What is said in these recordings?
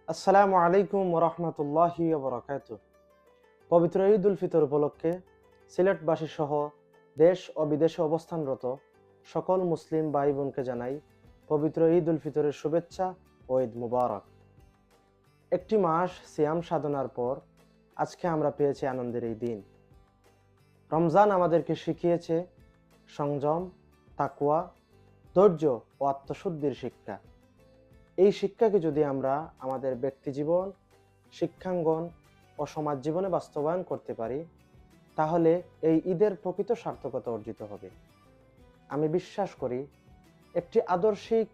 আসসালামু আলাইকুম ওরহমতুল্লাহি ওবরাকাতুহ। পবিত্র ঈদ উল ফিতর উপলক্ষে সিলেটবাসী সহ দেশ ও বিদেশে অবস্থানরত সকল মুসলিম ভাই বোনকে জানাই পবিত্র ঈদ উল ফিতরের শুভেচ্ছা ও ঈদ মুবারক। একটি মাস সিয়াম সাধনার পর আজকে আমরা পেয়েছি আনন্দের এই দিন। রমজান আমাদেরকে শিখিয়েছে সংযম, তাকওয়া, ধৈর্য ও আত্মশুদ্ধির শিক্ষা। এই শিক্ষাকে যদি আমরা আমাদের ব্যক্তিজীবন, শিক্ষাঙ্গন ও সমাজ জীবনে বাস্তবায়ন করতে পারি, তাহলে এই ঈদের প্রকৃত সার্থকতা অর্জিত হবে। আমি বিশ্বাস করি একটি আদর্শিক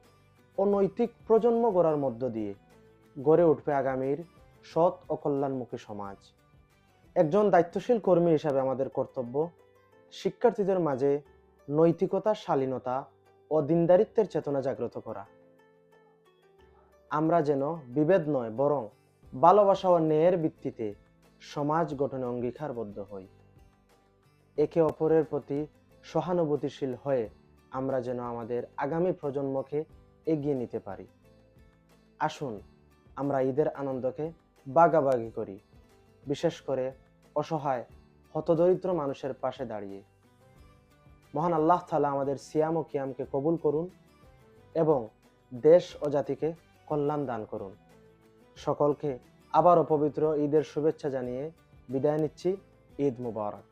ও নৈতিক প্রজন্ম গড়ার মধ্য দিয়ে গড়ে উঠবে আগামীর সৎ ও কল্যাণমুখী সমাজ। একজন দায়িত্বশীল কর্মী হিসাবে আমাদের কর্তব্য শিক্ষার্থীদের মাঝে নৈতিকতা, শালীনতা ও দিনদারিত্বের চেতনা জাগ্রত করা। আমরা যেন বিভেদ নয়, বরং ভালোবাসা ও ন্যায়ের ভিত্তিতে সমাজ গঠনে অঙ্গীকারবদ্ধ হই। একে অপরের প্রতি সহানুভূতিশীল হয়ে আমরা যেন আমাদের আগামী প্রজন্মকে এগিয়ে নিতে পারি। আসুন আমরা ঈদের আনন্দকে ভাগাভাগি করি, বিশেষ করে অসহায় হতদরিদ্র মানুষের পাশে দাঁড়িয়ে। মহান আল্লাহ তাআলা আমাদের সিয়াম ও কিয়ামকে কবুল করুন এবং দেশ ও জাতিকে কল্যাণ দান করুন। সকলকে আবারও পবিত্র ঈদের শুভেচ্ছা জানিয়ে বিদায় নিচ্ছি। ঈদ মুবারক।